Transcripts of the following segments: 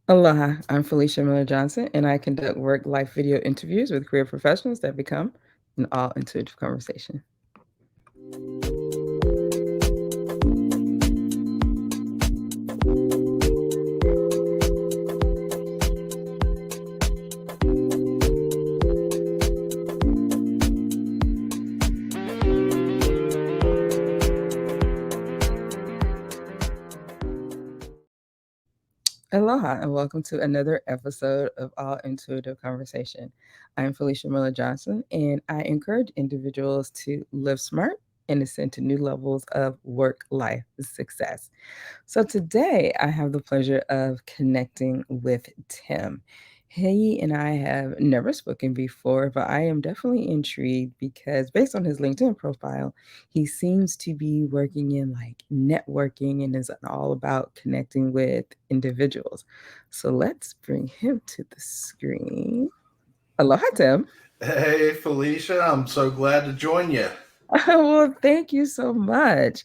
Aloha, I'm Felicia Miller Johnson, and I conduct work life video interviews with career professionals that become an all intuitive conversation. Aloha, and welcome to another episode of All Intuitive Conversation. I'm Felicia Miller Johnson, and I encourage individuals to live smart and ascend to new levels of work life success. So today I have the pleasure of connecting with Tim. He and I have never spoken before, but I am definitely intrigued because based on his LinkedIn profile, he seems to be working in like networking and is all about connecting with individuals. So let's bring him to the screen. Aloha, Tim. Hey, Felicia, I'm so glad to join you. Well, thank you so much.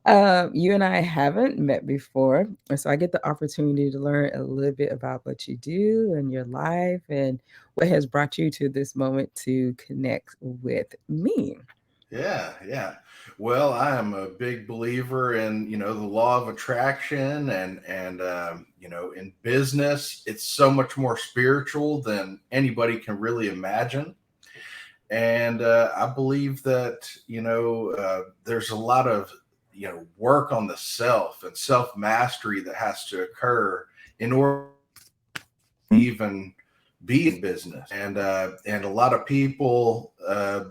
You and I haven't met before, and so I get the opportunity to learn a little bit about what you do and your life and what has brought you to this moment to connect with me. Yeah. Well, I am a big believer in the law of attraction and in business, it's so much more spiritual than anybody can really imagine. And I believe that there's a lot of work on the self and self mastery that has to occur in order to even be in business. And a lot of people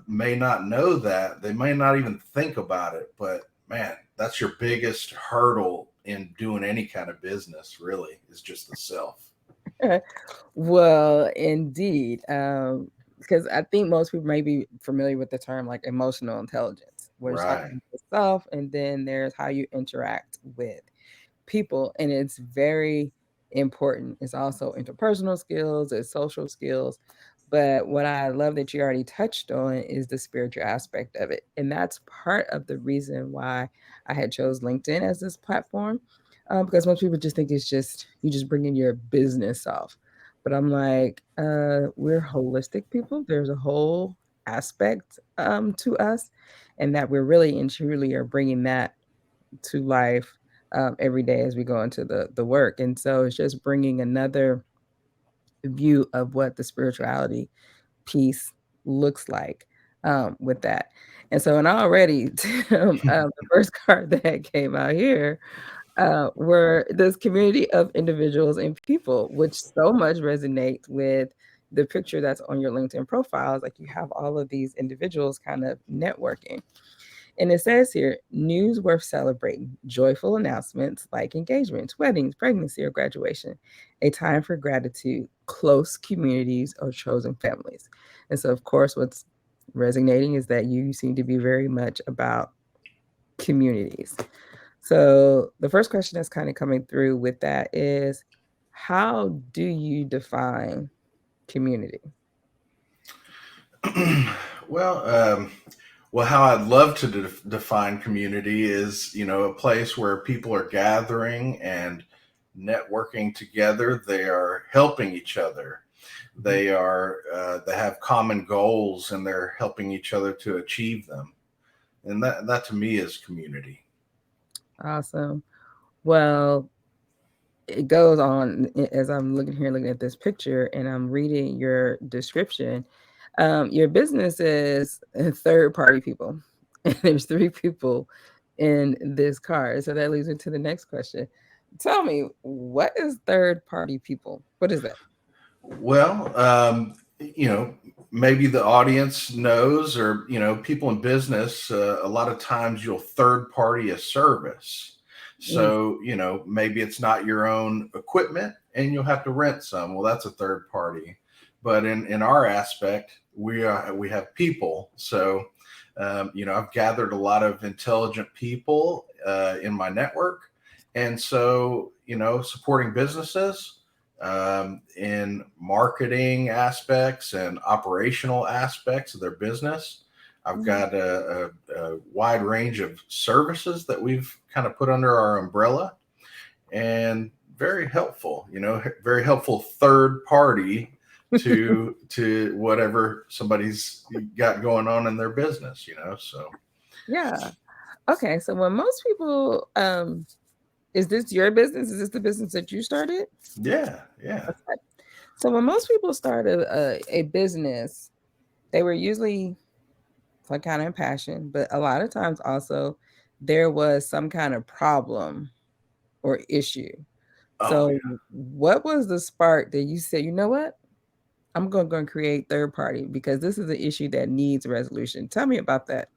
may not know that. They may not even think about it, but man, that's your biggest hurdle in doing any kind of business, really, is just the self. Well, indeed, because I think most people may be familiar with the term like emotional intelligence, where it's talking Right. about yourself, and then there's how you interact with people, and it's very important. It's also interpersonal skills, it's social skills. But what I love that you already touched on is the spiritual aspect of it. And that's part of the reason why I had chose LinkedIn as this platform. Because most people just think it's just you just bring in your business self. But I'm like, we're holistic people. There's a whole aspect to us, and that we're really and truly are bringing that to life every day as we go into the work. And so it's just bringing another view of what the spirituality piece looks like with that. And so, and already, Tim, the first card that came out here were this community of individuals and people, which so much resonates with the picture that's on your LinkedIn profiles. Like you have all of these individuals kind of networking. And it says here, news worth celebrating, joyful announcements like engagements, weddings, pregnancy, or graduation, a time for gratitude, close communities or chosen families. And so, of course, what's resonating is that you seem to be very much about communities. So, the first question that's kind of coming through with that is how do you define community? well, well, how I'd love to define community is, a place where people are gathering and networking together. They are helping each other. They have common goals and they're helping each other to achieve them. And that to me is community. Awesome. Well, it goes on as I'm looking here, looking at this picture, and I'm reading your description. Your business is third party people, and there's three people in this card. So that leads me to the next question. Tell me, what is third party people? What is that? Well, maybe the audience knows, or people in business. A lot of times, you'll third party a service. Mm, So maybe it's not your own equipment, and you'll have to rent some. Well, that's a third party. But in our aspect, we have people. So I've gathered a lot of intelligent people in my network, and so supporting businesses in marketing aspects and operational aspects of their business. I've mm, got a wide range of services that we've kind of put under our umbrella. And very helpful, very helpful third party to whatever somebody's got going on in their business, so Yeah. Okay. So when most people, is this your business? Is this the business that you started? yeah, yeah. Okay. So when most people start a business, they were usually some kind of passion, but a lot of times also there was some kind of problem or issue. Oh So what was the spark that you said, you know what? I'm going to go and create third party because this is an issue that needs resolution. Tell me about that.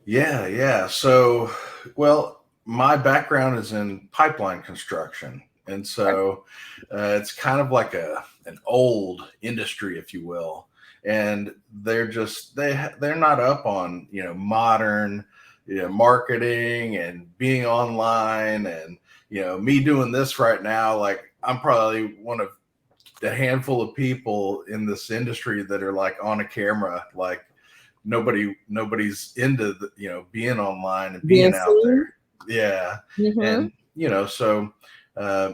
yeah, yeah. So, well, my background is in pipeline construction, and so it's kind of like an old industry, if you will. And they're not up on modern marketing and being online, and me doing this right now. Like, I'm probably one of the handful of people in this industry that are like on a camera, like nobody's into being online and Being being out seen. there. Yeah. Mm-hmm. And so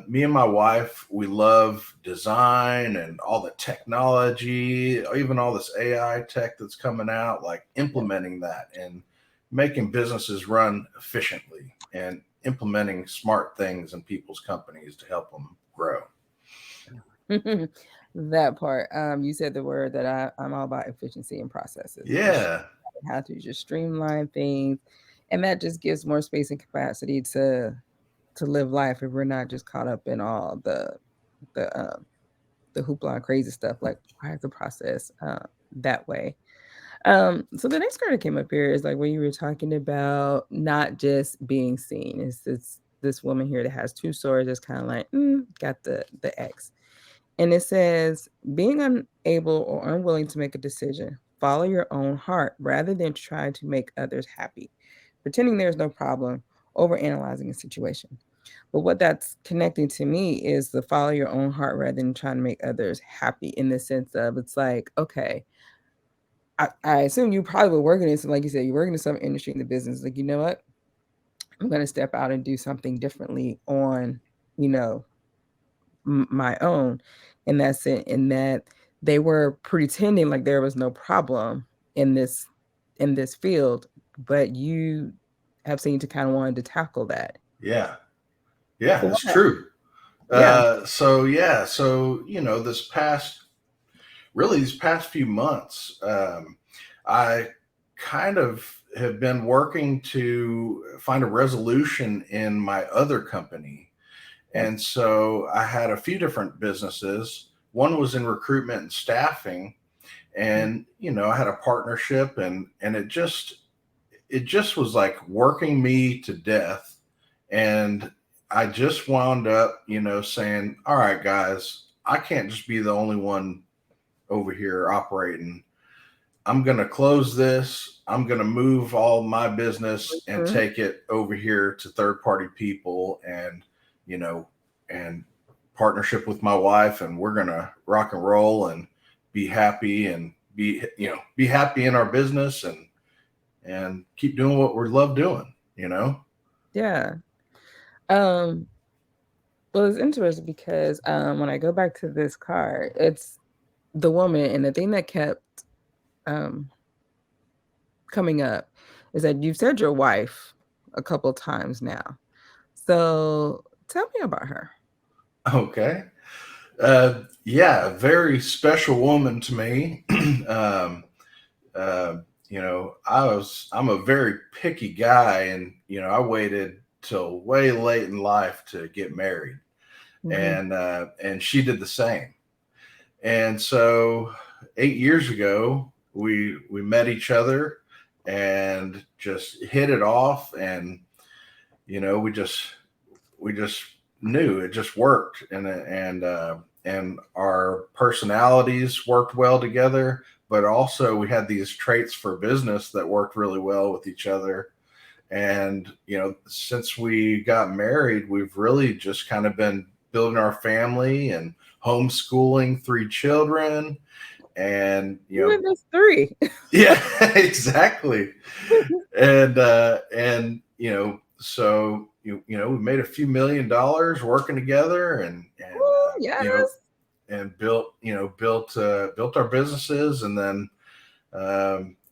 me and my wife, we love design and all the technology, even all this AI tech that's coming out, like implementing that and making businesses run efficiently and implementing smart things in people's companies to help them grow. That part. You said the word that I'm all about efficiency and processes. Just Yeah. how to just streamline things. And that just gives more space and capacity to live life if we're not just caught up in all the hoopla and crazy stuff. Like, why is the process that way? So the next card that came up here is like when you were talking about not just being seen. It's this woman here that has two swords that's kind of like got the X. And it says being unable or unwilling to make a decision. Follow your own heart rather than trying to make others happy. Pretending there's no problem, overanalyzing a situation. But what that's connecting to me is the follow your own heart rather than trying to make others happy in the sense of it's like, okay, I assume you probably were working in some, like you said, you're working in some industry in the business. Like, you know what? I'm going to step out and do something differently on, you know, my own. And that's it. And that they were pretending like there was no problem in this field, but you have seemed to kind of wanted to tackle that. Yeah. Yeah, So it's what? true. Yeah. So these past few months, I kind of have been working to find a resolution in my other company. Yeah. And so I had a few different businesses. One was in recruitment and staffing, and I had a partnership, and it just was like working me to death. And I just wound up, saying, all right, guys, I can't just be the only one over here operating. I'm going to close this. I'm going to move all my business and Mhm. take it over here to third party people, you know, and partnership with my wife. And we're going to rock and roll and be happy and be happy in our business, and keep doing what we love doing. Yeah. Um, well, it's interesting because when I go back to this card, it's the woman, and the thing that kept um, coming up is that you've said your wife a couple times now. So tell me about her. Okay. Yeah, very special woman to me. um, uh, I'm a very picky guy, and I waited till way late in life to get married, Mhm. and she did the same. And so 8 years ago, we met each other and just hit it off, and we just knew it just worked, and our personalities worked well together, but also we had these traits for business that worked really well with each other. And since we got married, we've really just kind of been building our family and homeschooling 3 children, and Even if it's three. yeah, exactly. And so we made a few $1 million working together, and Ooh, yes. and built our businesses. And then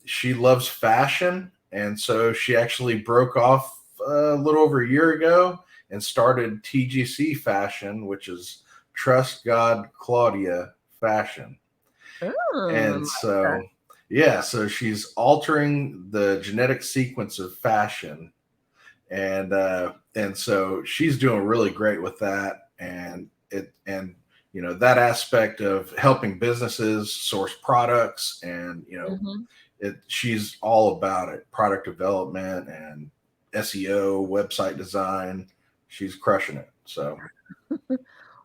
she loves fashion, and so she actually broke off a little over a year ago and started TGC Fashion, which is Trust God Claudia Fashion. Mm, And like that. so, yeah, so she's altering the genetic sequence of fashion, and so she's doing really great with that. And that aspect of helping businesses source products, and Mhm. she's all about it, product development and SEO, website design. She's crushing it. So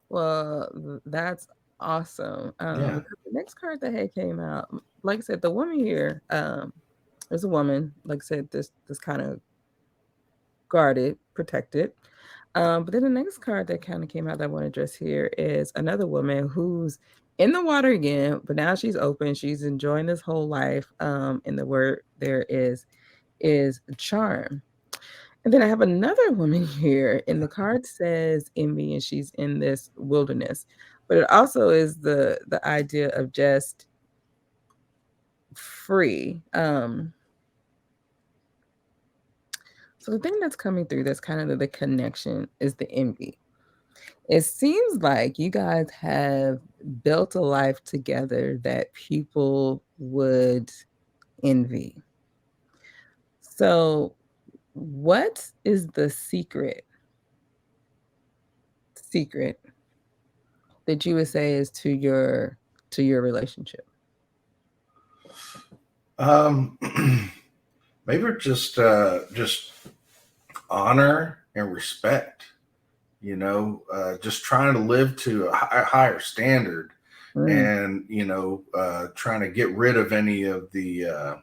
Well, that's awesome. yeah. Because the next card that had came out, like I said, the woman here, there's a woman, like I said, this kind of guarded, protected. But then the next card that kind of came out that I want to address here is another woman who's in the water again, but now she's open. She's enjoying this whole life. And the word there is charm. And then I have another woman here, and the card says envy, and she's in this wilderness. But it also is the idea of just free. So the thing that's coming through that's kind of the connection is the envy. It seems like you guys have built a life together that people would envy. So, what is the secret that you would say is to your relationship? Um, maybe just honor and respect. Just trying to live to a higher standard, Mm, and trying to get rid of any of the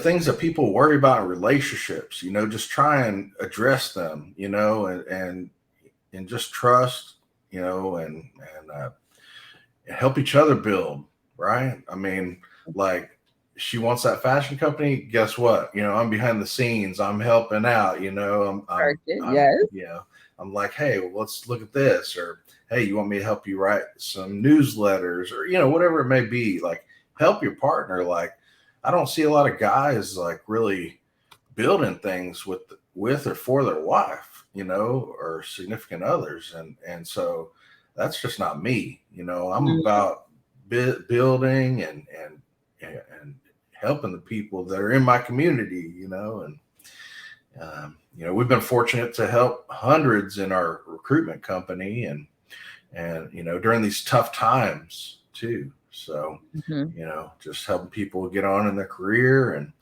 things that people worry about in relationships. Just try and address them. And just trust. And help each other build. Right? I mean, like, she wants that fashion company. Guess what? I'm behind the scenes. I'm helping out. target, yes. I'm like, hey, well, let's look at this, or hey, you want me to help you write some newsletters, or whatever it may be. Like, help your partner. Like, I don't see a lot of guys like really building things with or for their wife, or significant others, and so that's just not me. I'm Mm, about building and helping the people that are in my community. And we've been fortunate to help hundreds in our recruitment company, and during these tough times too. So mhm. just helping people get on in their career, and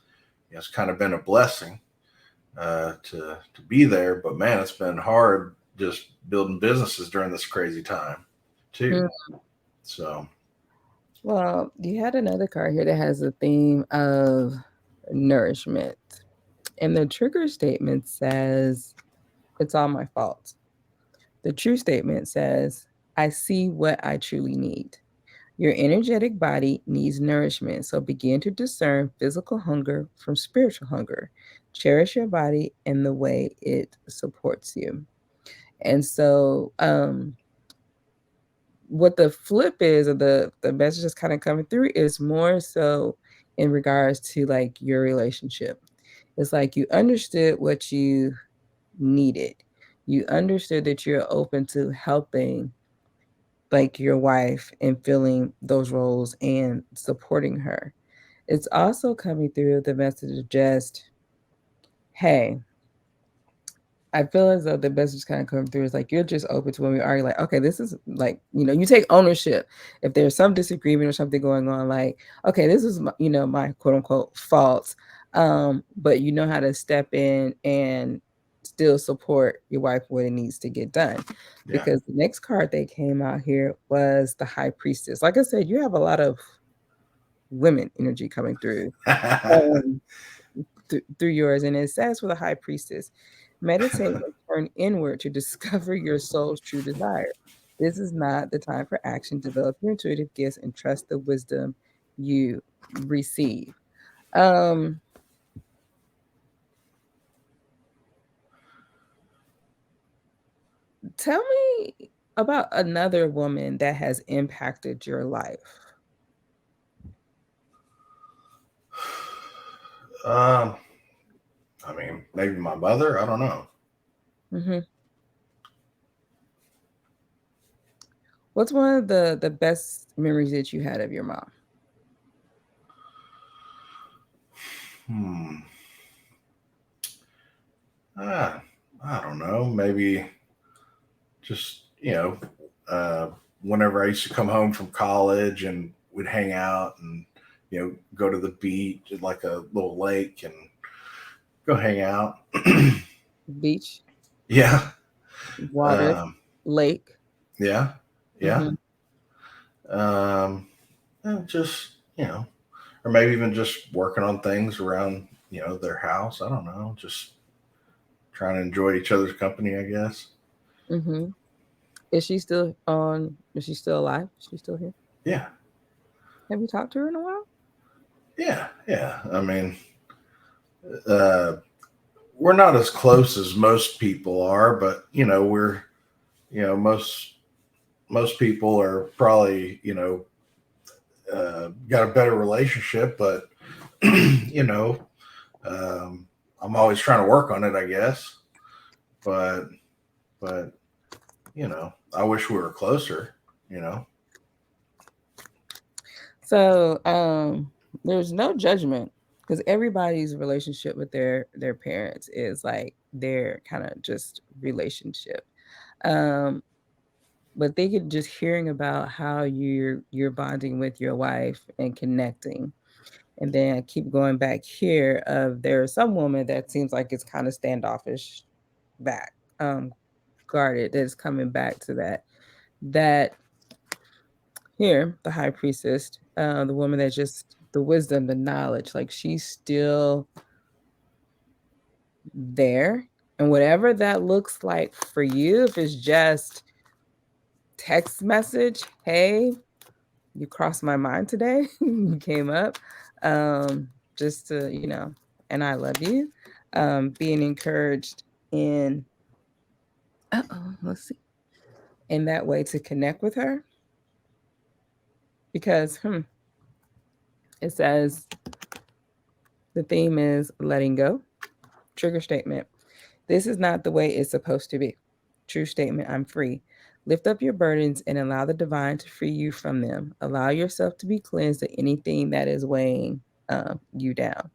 it's kind of been a blessing to be there. But man, it's been hard just building businesses during this crazy time Mm. too. So Well, you had another card here that has a theme of nourishment. And the trigger statement says, "It's all my fault." The true statement says, "I see what I truly need." Your energetic body needs nourishment, so begin to discern physical hunger from spiritual hunger. Cherish your body and the way it supports you. And so, what the flip is, or the message that's kind of coming through, is more so in regards to like your relationship. It's like you understood what you needed. You understood that you're open to helping like your wife and filling those roles and supporting her. It's also coming through the message of just, hey, I feel as though the message kind of coming through is like you're just open to when we argue, like, okay, this is like, you take ownership. If there's some disagreement or something going on, like, okay, this is my quote unquote fault. But you know how to step in and still support your wife when it needs to get done. yeah. Because the next card that came out here was the high priestess. Like I said, you have a lot of women energy coming through. Um, through yours, and it says for the high priestess, meditate and turn inward to discover your soul's true desire. This is not the time for action. Develop your intuitive gifts and trust the wisdom you receive. Um, Tell me about another woman that has impacted your life. Um, I mean, maybe my mother. I don't know. Hmm. What's one of the best memories that you had of your mom? Hmm. Ah, I don't know. Maybe just uh, whenever I used to come home from college and we'd hang out and go to the beach at like a little lake and go hang out. Beach, Yeah. water, Um, lake. yeah. Yeah. Hmm. Um, and just or maybe even just working on things around their house. I don't know. Just trying to enjoy each other's company, I guess. Hmm. Is she still on? Is she still alive? Is she still here? Yeah. Have you talked to her in a while? Yeah. Yeah. I mean, uh, we're not as close as most people are, but we're most people are probably got a better relationship, but you know um, I'm always trying to work on it, I guess. But but I wish we were closer. You know. So, there's no judgment because everybody's relationship with their parents is like their kind of just relationship. Um, but they could just hearing about how you're bonding with your wife and connecting. And then I keep going back here of there's some woman that seems like it's kind of standoffish back, guarded, that's coming back to that. That here, the high priestess, the woman that just the wisdom, the knowledge, like she's still there. And whatever that looks like for you, if it's just text message, hey, you crossed my mind today, you came up, um, just to, and I love you, being encouraged in, let's see, in that way to connect with her because it says the theme is letting go. Trigger statement. This is not the way it's supposed to be. True statement. I'm free. Lift up your burdens and allow the divine to free you from them. Allow yourself to be cleansed of anything that is weighing you down.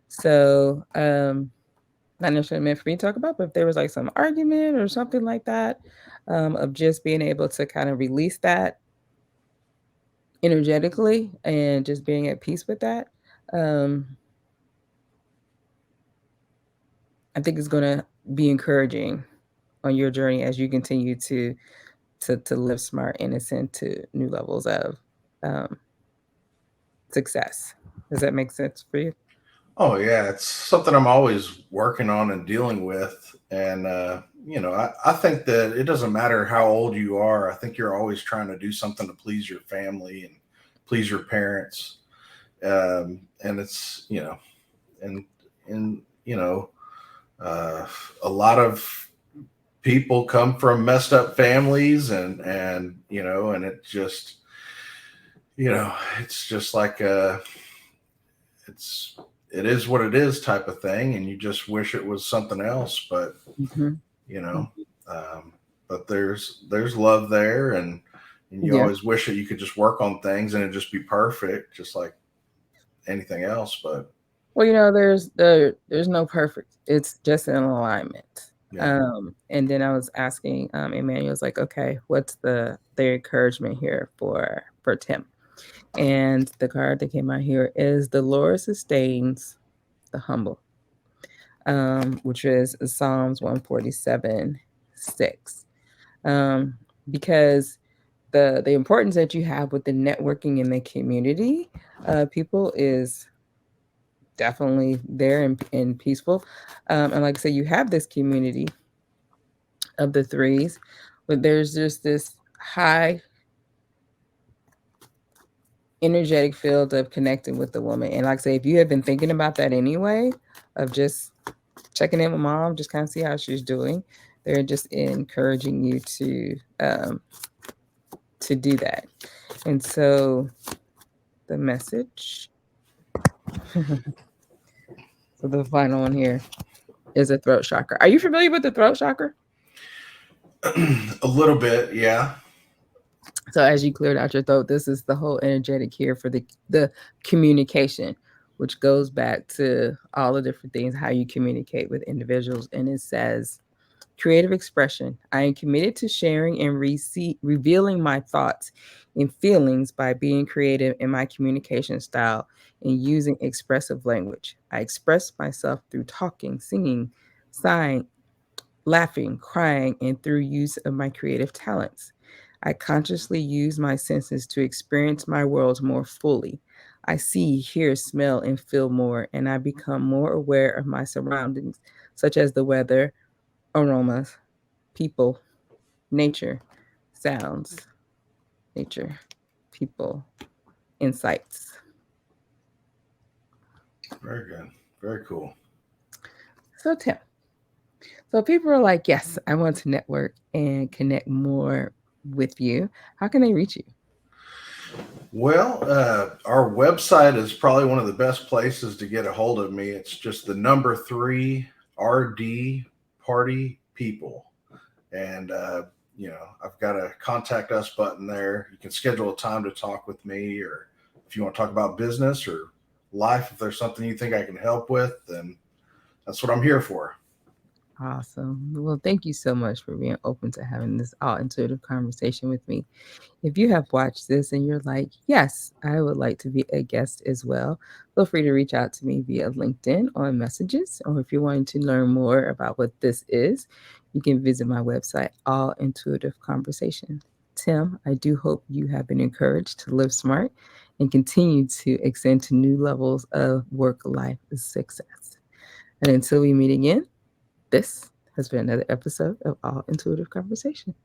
So, not necessarily meant for me to talk about, but if there was like some argument or something like that, of just being able to kind of release that energetically and just being at peace with that, um, I think it's going to be encouraging on your journey as you continue to live smart, innocent to new levels of um, success. Does that make sense for you? Oh yeah, it's something I'm always working on and dealing with, and I think that it doesn't matter how old you are. I think you're always trying to do something to please your family and please your parents, and it's and and a lot of people come from messed up families, and it just it's just like it's it is what it is type of thing, and you just wish it was something else, but Hmm. you know um, but there's love there, and you Yeah. always wish that you could just work on things and it just be perfect, just like anything else. But Well, there's no perfect. It's just an alignment. yeah. And then I was asking Emmanuel's like, okay, what's the encouragement here for Tim? And the card that came out here is the Lord sustains the humble, which is Psalms 147:6. Um, because the importance that you have with the networking in the community, people is definitely there and peaceful. And like I say, you have this community of the threes, but there's just this high energetic field of connecting with the woman. And like I say, if you have been thinking about that anyway, of just checking in with mom, just kind of see how she's doing, They're just encouraging you to do that. And so the message, so the final one here is a throat chakra. Are you familiar with the throat chakra? A little bit, yeah. So as you cleared out your throat, this is the whole energetic here for the communication, which goes back to all the different things, how you communicate with individuals. And it says, creative expression. I am committed to sharing and revealing my thoughts and feelings by being creative in my communication style and using expressive language. I express myself through talking, singing, sighing, laughing, crying, and through use of my creative talents. I consciously use my senses to experience my world more fully. I see, hear, smell, and feel more, and I become more aware of my surroundings, such as the weather, aromas, people, nature, sounds, nature, people, insights. Very good. Very cool. So, Tim, so people are like, yes, I want to network and connect more with you. How can they reach you? Well, our website is probably one of the best places to get a hold of me. It's just the number 3RD Party People. And, I've got a contact us button there. You can schedule a time to talk with me, or if you want to talk about business or life, if there's something you think I can help with, then that's what I'm here for. Awesome. Well, thank you so much for being open to having this all intuitive conversation with me. If you have watched this and you're like, yes, I would like to be a guest as well, feel free to reach out to me via LinkedIn on messages. Or if you're wanting to learn more about what this is, you can visit my website, All Intuitive Conversation. Tim, I do hope you have been encouraged to live smart and continue to extend to new levels of work life success. And until we meet again, this has been another episode of All Intuitive Conversation.